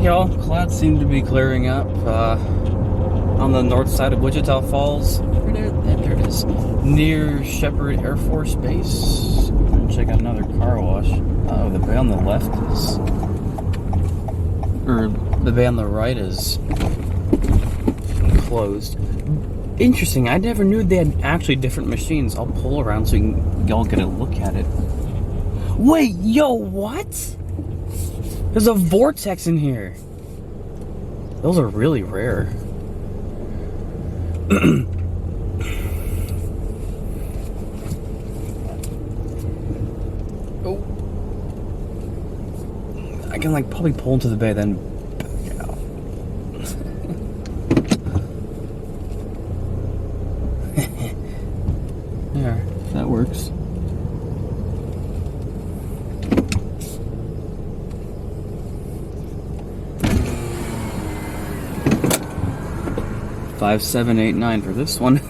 y'all, clouds seem to be clearing up on the north side of Wichita Falls. There it is, near Shepherd Air Force Base. Check out another car wash. Oh, the bay on the left is, or the bay on the right is closed. Interesting, I never knew they had actually different machines. I'll pull around so y'all get a look at it. Wait, yo, what? There's a vortex in here. Those are really rare. Oh. I can like probably pull into the bay then back out. There, that works. $5789 for this one.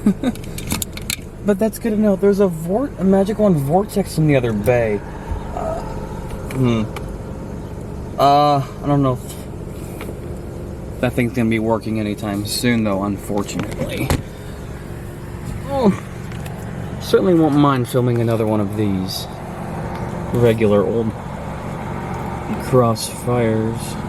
But that's good to know. There's a Magic Wand Vortex in the other bay. I don't know if that thing's gonna be working anytime soon, though, unfortunately. Oh, certainly won't mind filming another one of these regular old Crossfires.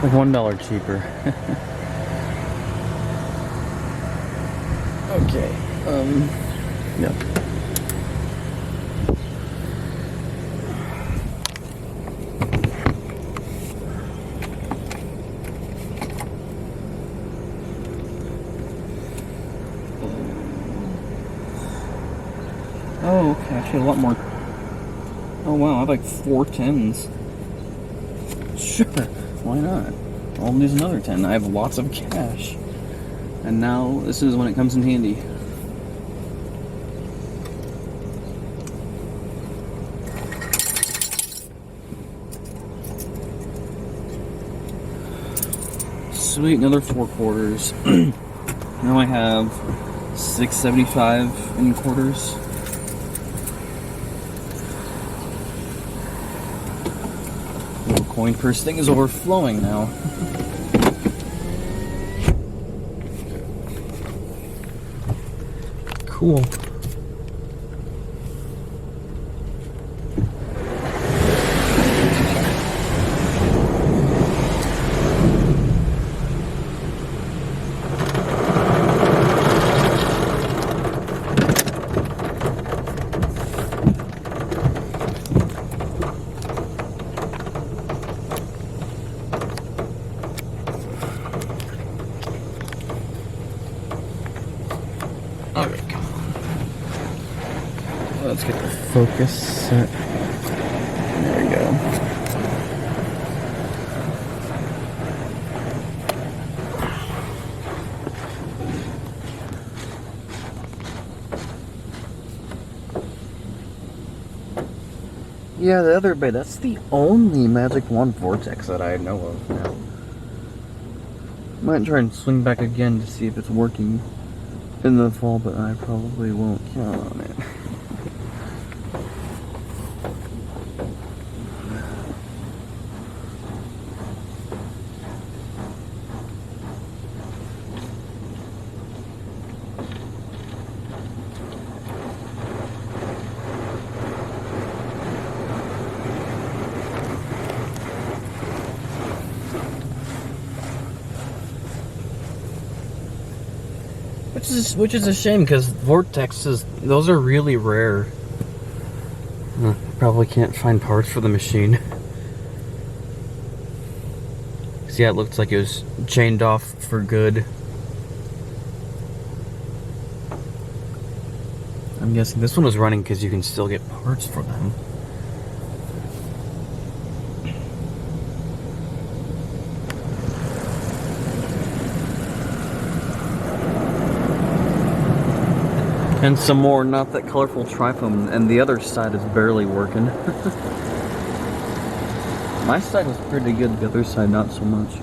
Like $1 cheaper. Okay. Yeah. Oh, okay. Actually, a lot more. Oh wow, I have like 4 10s. Sure. Why not? I'll lose another 10. I have lots of cash. And now this is when it comes in handy. Sweet, another 4 quarters. Now I have $6.75 in quarters. Coin purse thing is overflowing now. Cool. Alright, come on. Let's get the focus set. There we go. Yeah, the other bay, that's the only Magic Wand Vortex that I know of now. Might try and swing back again to see if it's working in the fall, but I probably won't count on it. Which is a shame, because vortexes, those are really rare. Probably can't find parts for the machine. See, yeah, it looks like it was chained off for good. I'm guessing this one was running because you can still get parts for them. And some more, not that colorful trifoam, and the other side is barely working. My side was pretty good, the other side not so much.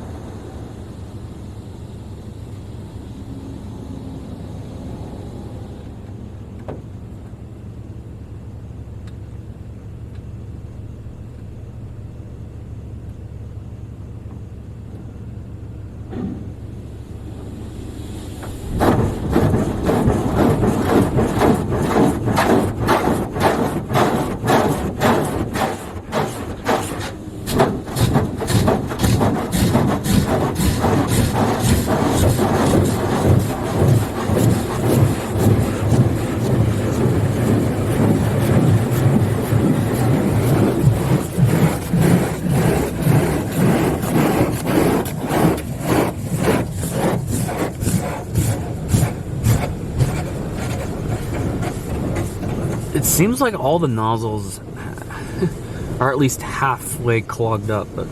It seems like all the nozzles are at least halfway clogged up, but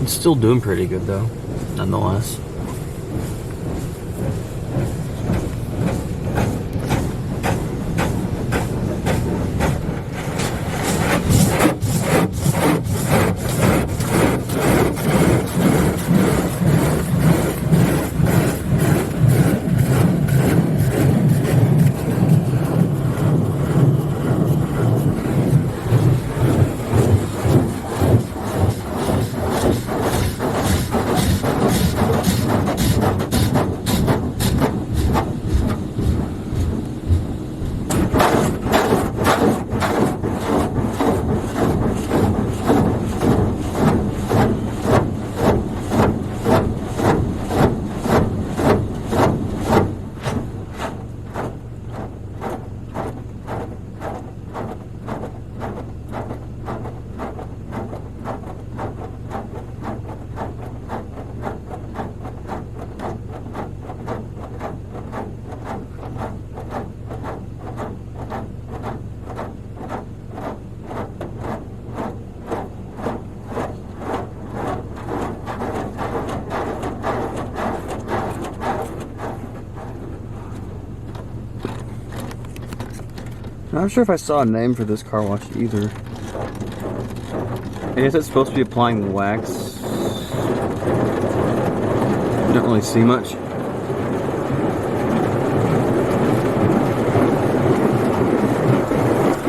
it's still doing pretty good though, nonetheless. I'm not sure if I saw a name for this car wash either. I guess it's supposed to be applying wax. Don't really see much.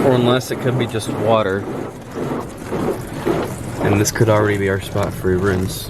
Or unless it could be just water. And this could already be our spot for a rinse.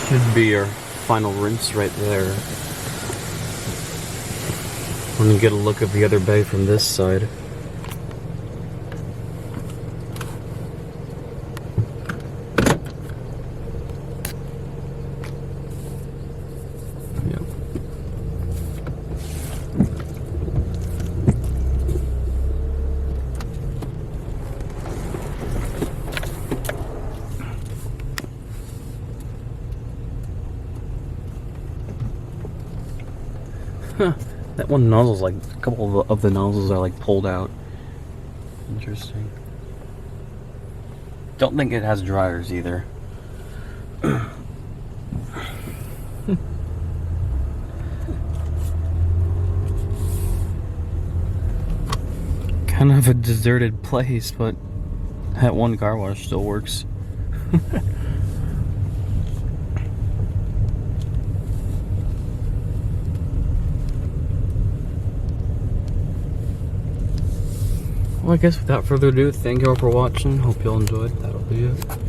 Should be our final rinse right there. Let me get a look at the other bay from this side. Yep. Huh, that one nozzle's like, a couple of the nozzles are like pulled out. Interesting. Don't think it has dryers either. Kind of a deserted place, but that one car wash still works. Well, I guess without further ado, thank you all for watching. Hope you all enjoyed. That'll be it.